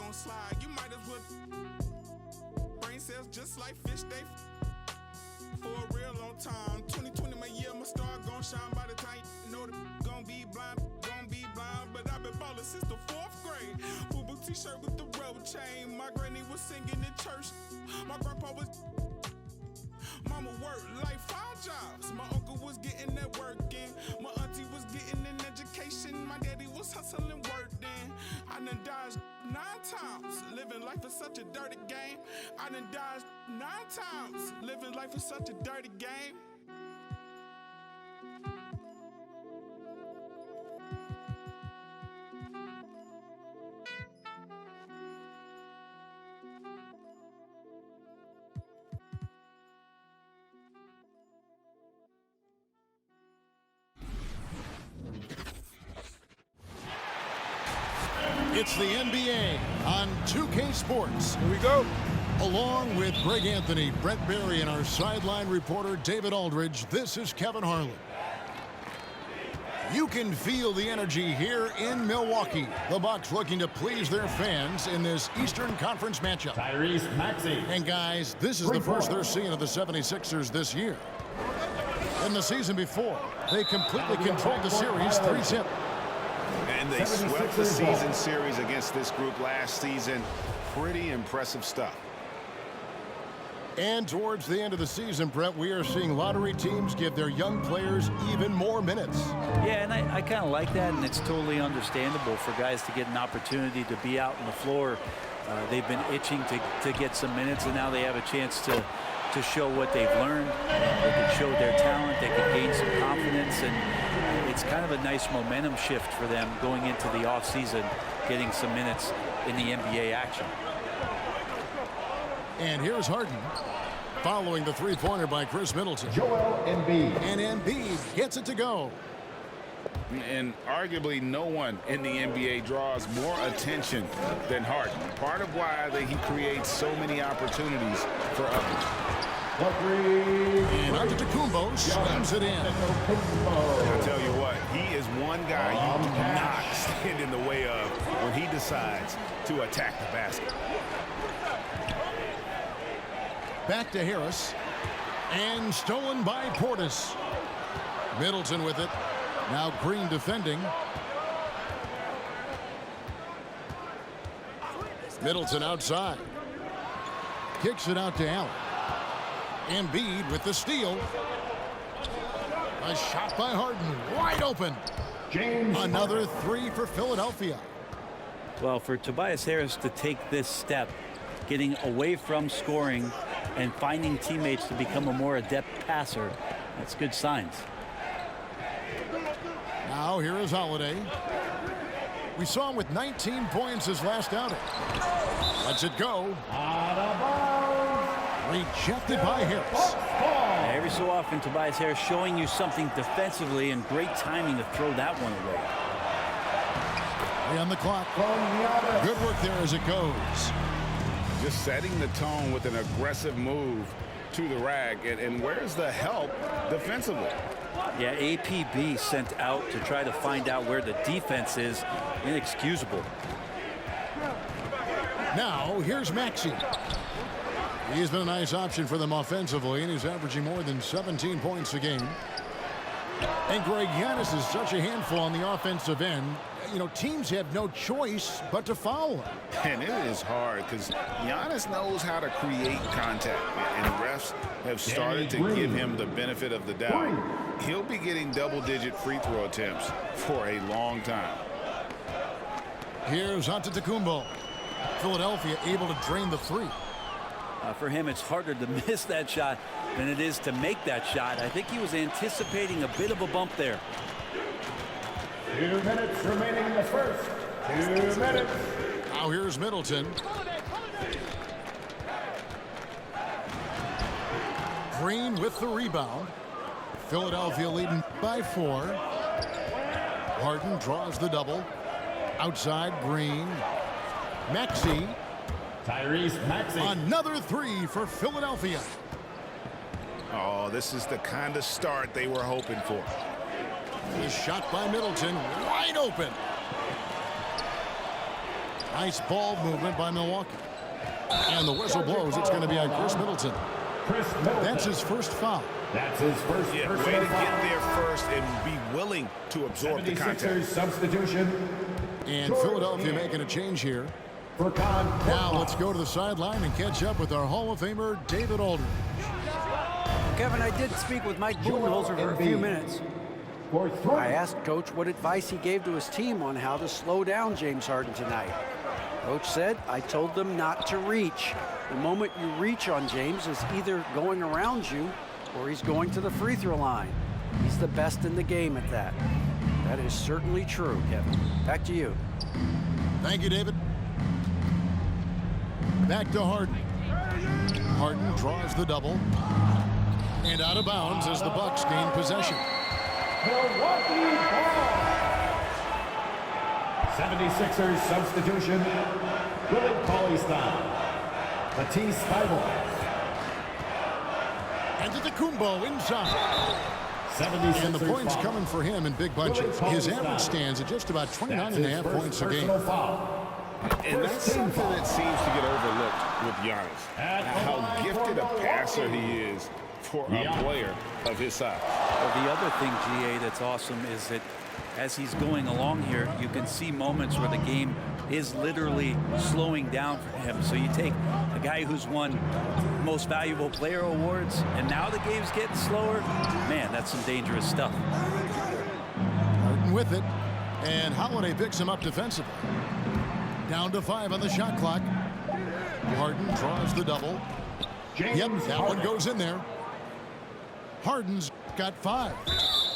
gon' slide. You might as well. Brain cells just like fish, they for a real long time. 2020 my year, my star gon' shine by the time you know the gon' be blind. But I've been ballin' since the 4th grade. Fubu t-shirt with the road chain. My granny was singing in church. My grandpa was. Mama worked like 5 jobs. My uncle was getting that work in. My auntie was getting an education. My daddy was hustling work then. I done dodged 9 times. Living life is such a dirty game. I done dodged 9 times. Living life is such a dirty game. It's the NBA on 2K Sports. Here we go. Along with Greg Anthony, Brett Berry, and our sideline reporter David Aldridge, this is Kevin Harlan. You can feel the energy here in Milwaukee. The Bucks looking to please their fans in this Eastern Conference matchup. Tyrese Maxey. And guys, this is the first they're seeing of the 76ers this year. In the season before, they completely controlled the series 3-0. And they swept the season series against this group last season. Pretty impressive stuff. And towards the end of the season, Brett, we are seeing lottery teams give their young players even more minutes. Yeah, and I kind of like that, and it's totally understandable for guys to get an opportunity to be out on the floor. They've been itching to get some minutes, and now they have a chance to show what they've learned. They can show their talent. They can gain some confidence, and it's kind of a nice momentum shift for them going into the offseason, getting some minutes in the NBA action. And here's Harden, following the three-pointer by Chris Middleton. Joel Embiid. And Embiid gets it to go. And arguably no one in the NBA draws more attention than Harden. Part of why he creates so many opportunities for others. And Antetokounmpo slams it in. I'll tell you what, he is one guy you do not stand in the way of when he decides to attack the basket. Back to Harris. And stolen by Portis. Middleton with it. Now Green defending. Middleton outside. Kicks it out to Allen. Embiid with the steal. A shot by Harden. Wide open. Another three for Philadelphia. Well, for Tobias Harris to take this step, getting away from scoring and finding teammates to become a more adept passer, that's good signs. Now here is Holiday. We saw him with 19 points his last outing. Lets it go. Rejected by Harris. Every so often, Tobias Harris showing you something defensively, and great timing to throw that one away. 3 on the clock. Good work there as it goes. Just setting the tone with an aggressive move to the rack. And where's the help defensively? Yeah, APB sent out to try to find out where the defense is. Inexcusable. Now, here's Maxey. He's been a nice option for them offensively, and he's averaging more than 17 points a game. And Greg, Giannis is such a handful on the offensive end. You know, teams have no choice but to foul him. And it is hard because Giannis knows how to create contact, and refs have started to give him the benefit of the doubt. He'll be getting double-digit free throw attempts for a long time. Here's Antetokounmpo. Philadelphia able to drain the three. For him, it's harder to miss that shot than it is to make that shot. I think he was anticipating a bit of a bump there. 2 minutes remaining in the first. 2 minutes. Now here's Middleton. Green with the rebound. Philadelphia leading by 4. Harden draws the double. Outside, Green. Maxey. Tyrese Maxey. Another three for Philadelphia. Oh, this is the kind of start they were hoping for. The shot by Middleton, wide open. Nice ball movement by Milwaukee. And the whistle blows. It's going to be on Chris Middleton. That's his first foul. That's his first Yeah, way to get there first and be willing to absorb the 76ers contact. substitution. And Philadelphia making a change here. Now let's go to the sideline and catch up with our Hall of Famer, David Aldridge. Kevin, I did speak with Mike Budenholzer for a few minutes. I asked Coach what advice he gave to his team on how to slow down James Harden tonight. Coach said, I told them not to reach. The moment you reach on James is either going around you or he's going to the free throw line. He's the best in the game at that. That is certainly true, Kevin. Back to you. Thank you, David. Back to Harden. Harden draws the double. And out of bounds as the Bucks gain possession. Milwaukee ball. 76ers substitution. Willie Cauley-Stein. Matisse Thybulle. And to the Kumbo inside. 76ers And the points foul. coming for him in big bunches. His average stands at just about 29.5 points a game. And that's something that seems to get overlooked with Giannis. How gifted a passer he is for a player of his size. Well, the other thing, GA, that's awesome is that as he's going along here, you can see moments where the game is literally slowing down for him. So you take a guy who's won most valuable player awards, and now the game's getting slower. Man, that's some dangerous stuff. Harden with it. And Holiday picks him up defensively. Down to 5 on the shot clock. Harden draws the double. Yep, that one goes in there. Harden's got 5.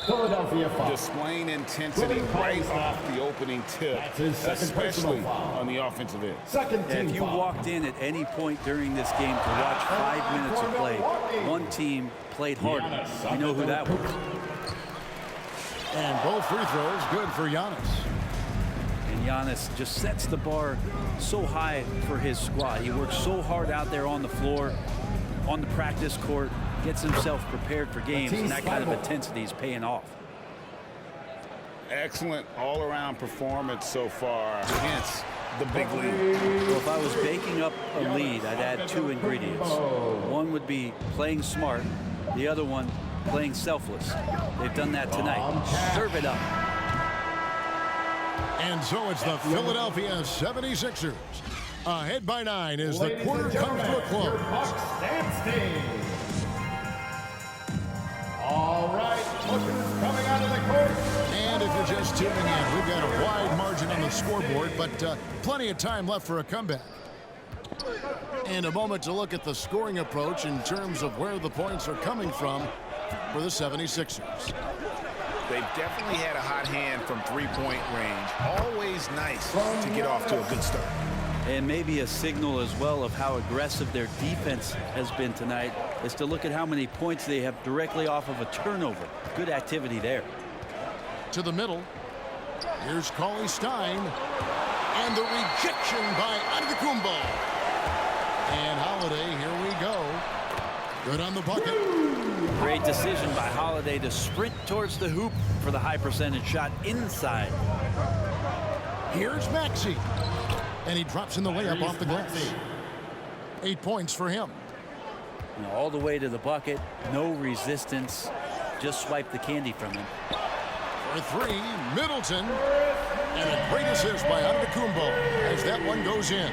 Philadelphia foul. Displaying intensity right off the opening tip, That's his second especially personal foul. on the offensive end. Second team If you foul. walked in at any point during this game to watch 5 minutes of play, one team played harder. You know who that was. And both free throws good for Giannis. And Giannis just sets the bar so high for his squad. He works so hard out there on the floor, on the practice court, gets himself prepared for games, and that kind of intensity is paying off. Excellent all-around performance so far against the big lead. Well, if I was baking up a lead, I'd add 2 ingredients. One would be playing smart, the other one playing selfless. They've done that tonight. Serve it up. And so it's the Philadelphia 76ers. Ahead by 9 as the quarter comes to a close. All right, lookers coming out of the court. And if you're just tuning in, we've got a wide margin on the scoreboard, but plenty of time left for a comeback. And a moment to look at the scoring approach in terms of where the points are coming from for the 76ers. They've definitely had a hot hand from three-point range. Always nice to get off to a good start. And maybe a signal as well of how aggressive their defense has been tonight is to look at how many points they have directly off of a turnover. Good activity there. To the middle. Here's Cauley-Stein. And the rejection by Antetokounmpo. And Holiday, here we go. Good on the bucket. Great decision by Holiday to sprint towards the hoop for the high percentage shot inside. Here's Maxey. And he drops in the layup off the glass. 8 points for him. You know, all the way to the bucket, no resistance, just swipe the candy from him. For 3, Middleton. And a great assist by Antetokounmpo as that one goes in.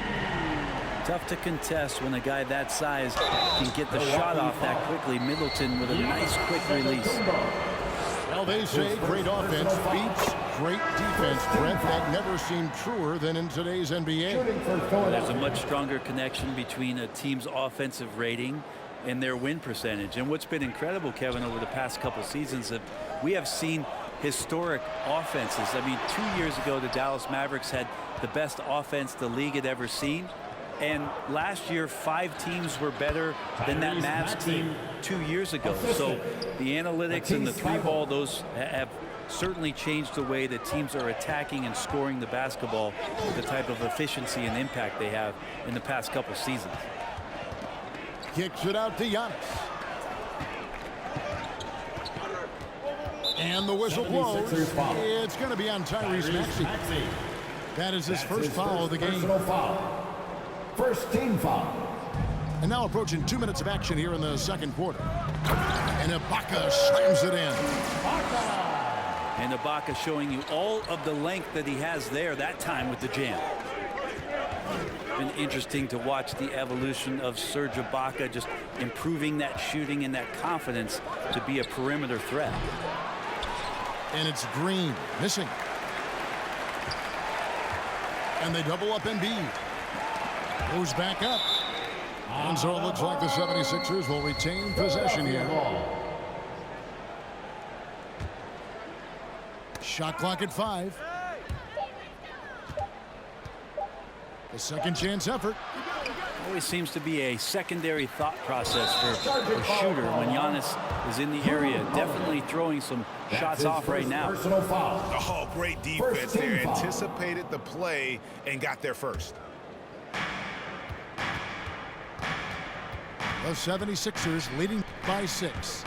Tough to contest when a guy that size can get the shot off that quickly. Middleton with a nice quick release. Well, they say great offense beats great defense, Brett. That never seemed truer than in today's NBA. There's a much stronger connection between a team's offensive rating and their win percentage. And what's been incredible, Kevin, over the past couple seasons, that we have seen historic offenses. I mean, 2 years ago, the Dallas Mavericks had the best offense the league had ever seen. And last year, 5 teams were better than that Mavs team 2 years ago. So the analytics and the 3-ball, those have certainly changed the way that teams are attacking and scoring the basketball with the type of efficiency and impact they have in the past couple seasons. Kicks it out to Giannis. And the whistle blows. It's going to be on Tyrese Maxey. That is his first foul of the game. Personal foul. First team foul. And now approaching 2 minutes of action here in the second quarter. And Ibaka slams it in. And Ibaka showing you all of the length that he has there that time with the jam. Been interesting to watch the evolution of Serge Ibaka, just improving that shooting and that confidence to be a perimeter threat. And it's Green missing. And they double up Embiid. Goes back up. And so it looks like the 76ers will retain possession here. Shot clock at 5. The second chance effort. Always seems to be a secondary thought process for the shooter when Giannis is in the area. Definitely throwing some shots off right now. Personal foul. Oh, great defense there. Anticipated the play and got there first. The 76ers leading by 6.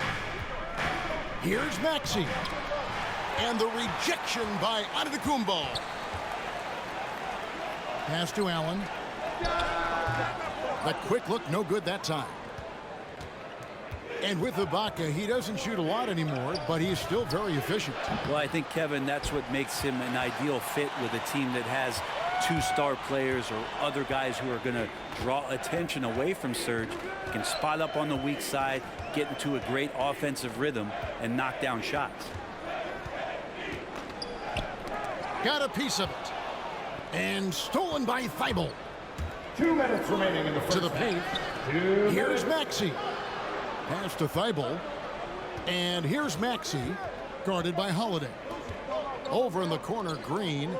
Here's Maxey. And the rejection by Antetokounmpo. Pass to Allen. The quick look, no good that time. And with Ibaka, he doesn't shoot a lot anymore, but he's still very efficient. Well, I think, Kevin, that's what makes him an ideal fit with a team that has 2 star players or other guys who are going to draw attention away from Serge. He can spot up on the weak side, get into a great offensive rhythm, and knock down shots. Got a piece of it. And stolen by Thibault. 2 minutes remaining in the first. To the paint. Here's Maxey. Pass to Thibault. And here's Maxey, guarded by Holiday. Over in the corner, Green.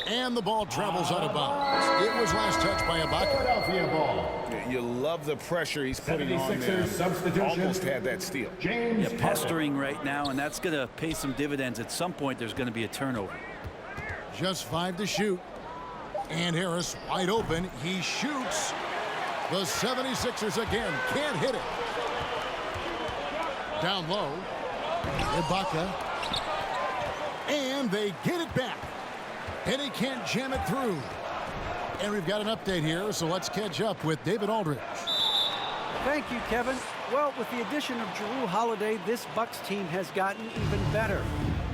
And the ball travels out of bounds. It was last touched by Ibaka. Philadelphia ball. You love the pressure he's putting on there. 76ers substitution. Almost had that steal. James Pestering right now, and that's going to pay some dividends. At some point, there's going to be a turnover. Just 5 to shoot. And Harris wide open. He shoots. The 76ers again can't hit it. Down low. Ibaka. And they get it back. And he can't jam it through. And we've got an update here, so let's catch up with David Aldridge. Thank you, Kevin. Well, with the addition of Jrue Holiday, this Bucks team has gotten even better.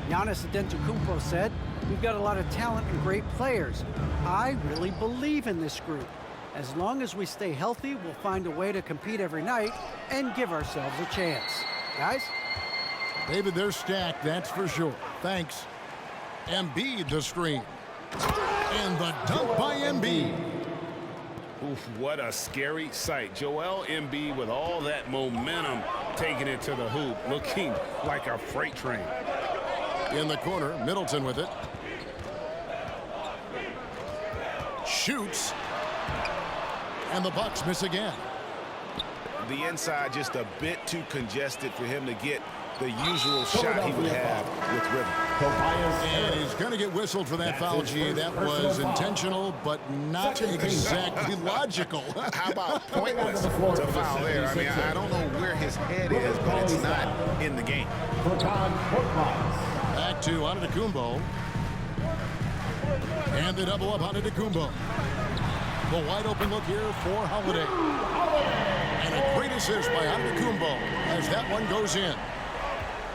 Giannis Antetokounmpo said, "We've got a lot of talent and great players. I really believe in this group. As long as we stay healthy, we'll find a way to compete every night and give ourselves a chance." Guys? David, they're stacked, that's for sure. Thanks. Embiid the screen. And the dunk by Embiid. Oof, what a scary sight. Joel Embiid with all that momentum taking it to the hoop, looking like a freight train. In the corner, Middleton with it. Shoots. And the Bucks miss again. The inside just a bit too congested for him to get the usual shot he would have with rhythm. And he's going to get whistled for that foul, G. That was intentional, but not exactly logical. How about pointless to foul there? I mean, I don't know where his head is, but it's not in the game. Back to Antetokounmpo. And they double up Antetokounmpo. The wide open look here for Holiday. And a great assist by Antetokounmpo as that one goes in.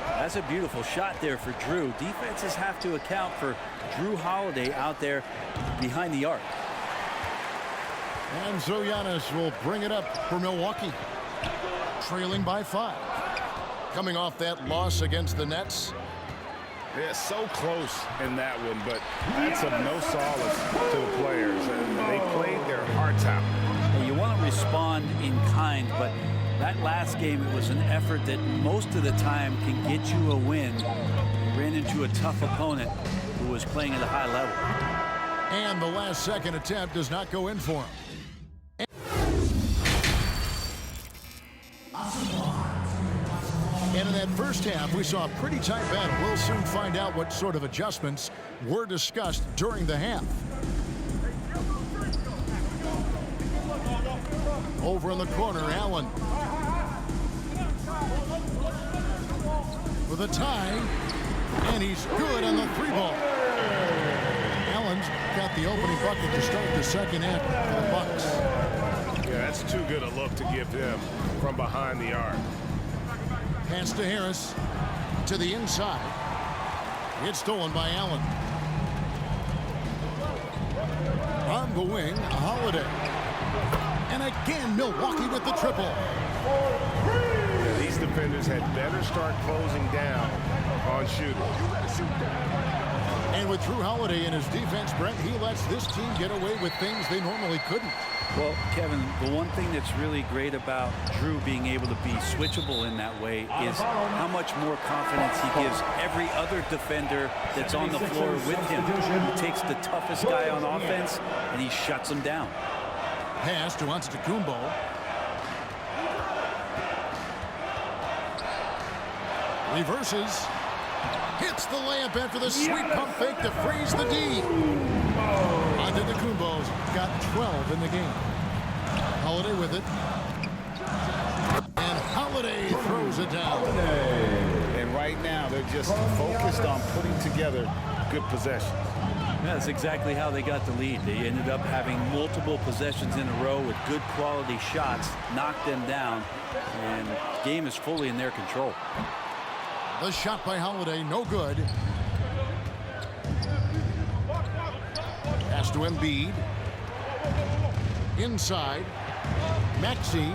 That's a beautiful shot there for Jrue. Defenses have to account for Jrue Holiday out there behind the arc. And so Giannis will bring it up for Milwaukee. Trailing by 5. Coming off that loss against the Nets. Yeah, so close in that one, but that's of no solace to the players. And they played their hearts out. Well, you want to respond in kind, but that last game, it was an effort that most of the time can get you a win. You ran into a tough opponent who was playing at a high level. And the last second attempt does not go in for him. And in that first half, we saw a pretty tight battle. We'll soon find out what sort of adjustments were discussed during the half. Over in the corner, Allen. With a tie, and he's good on the 3-ball. Allen's got the opening bucket to start the second half for the Bucks. Yeah, that's too good a look to give them from behind the arc. Pass to Harris. To the inside. It's stolen by Allen. On the wing, Holiday. And again, Milwaukee with the triple. Yeah, these defenders had better start closing down on shooting. And with Drew Holiday in his defense, Brent, he lets this team get away with things they normally couldn't. Well, Kevin, the one thing that's really great about Drew being able to be switchable in that way is how much more confidence he gives every other defender that's on the floor with him. He takes the toughest guy on offense, and he shuts him down. Pass to Antetokounmpo. Reverses. Hits the layup after the sweet pump fake to freeze the D. Antetokounmpo's got 12 in the game. Holiday with it. And Holiday throws it down. And right now, they're just focused on putting together good possessions. Yeah, that's exactly how they got the lead. They ended up having multiple possessions in a row with good quality shots, knocked them down, and the game is fully in their control. The shot by Holiday, no good. Pass to Embiid. Inside. Maxey.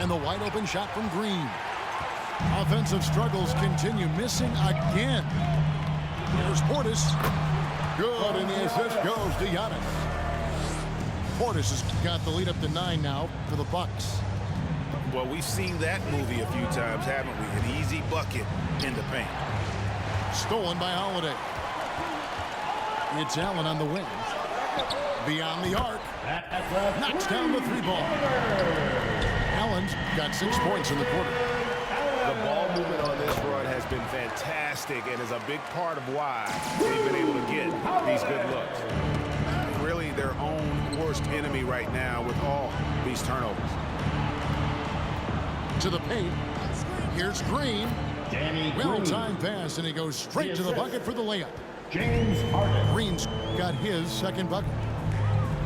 And the wide open shot from Green. Offensive struggles continue, missing again. Here's Portis. Good, and the assist goes to Giannis. Portis has got the lead up to 9 now for the Bucks. Well, we've seen that movie a few times, haven't we? An easy bucket in the paint. Stolen by Holiday. It's Allen on the wing. Beyond the arc. Knocks down the 3-ball. Allen's got 6 points in the quarter. The ball movement on this run has been fantastic and is a big part of why they've been able to get these good looks. Really their own worst enemy right now with all these turnovers. To the paint. Here's Green. Well-timed pass, and he goes straight to the bucket for the layup. James Harden. Green's got his second bucket.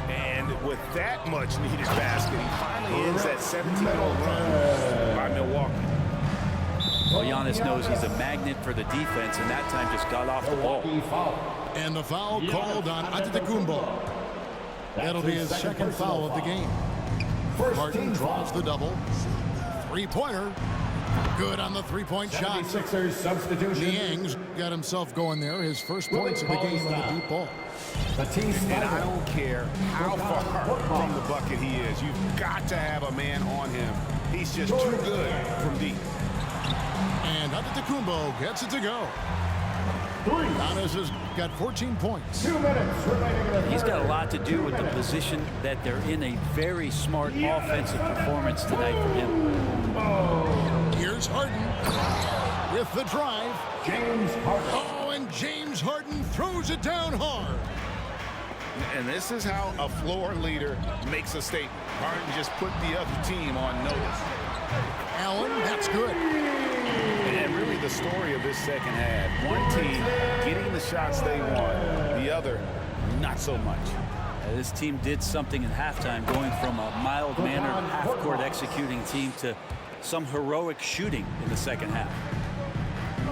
And with that much needed basket, he finally ends that 17-0 run by Milwaukee. Well, Giannis knows he's a magnet for the defense, and that time just got off the ball. And the foul called on Antetokounmpo. That'll be his second foul of the game. Harden draws the double. 3-pointer. Good on the 3-point shot. 76ers substitution. Niang's got himself going there. His first points of the game on the deep ball. And I don't care how far from the bucket he is. You've got to have a man on him. He's just too good from deep. And Antetokounmpo gets it to go. Giannis has got 14 points. 2 minutes remaining in the He's got a lot to do with the position that they're in. A very smart offensive performance tonight for him. Here's Harden with the drive. James Harden. Oh, and James Harden throws it down hard. And this is how a floor leader makes a statement. Harden just put the other team on notice. Allen, that's good. And really the story of this second half. One team getting the shots they want, the other not so much. This team did something in halftime, going from a mild-mannered half-court executing team to some heroic shooting in the second half.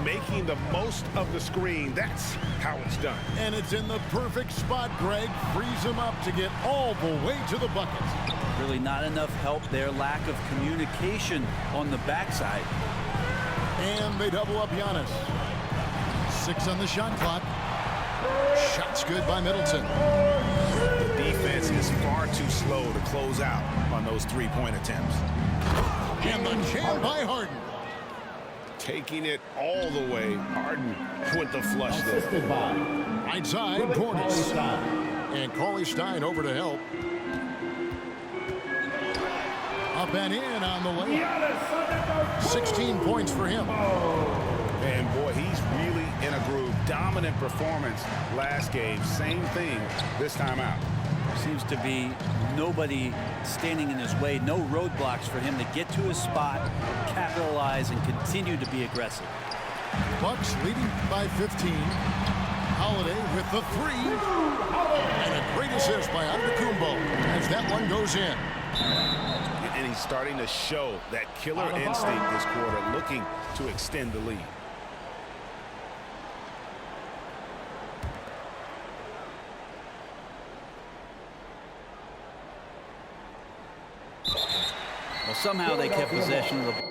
Making the most of the screen, that's how it's done. And it's in the perfect spot. Greg frees him up to get all the way to the bucket. Really not enough help there. Lack of communication on the backside. And they double up Giannis. 6 on the shot clock. Shots good by Middleton. The defense is far too slow to close out on those 3-point attempts. And the jam by Harden. Taking it all the way. Harden with the flush there. Assisted by Right side, Portis. And Cauley Stein over to help. Up and in on the way. 16 points for him. And boy, he's really in a groove. Dominant performance last game. Same thing this time out. Seems to be nobody standing in his way. No roadblocks for him to get to his spot, capitalize, and continue to be aggressive. Bucks leading by 15. Holiday with the three. And a great assist by Antetokounmpo as that one goes in. And he's starting to show that killer instinct this quarter, looking to extend the lead. Well, somehow they kept possession of the ball.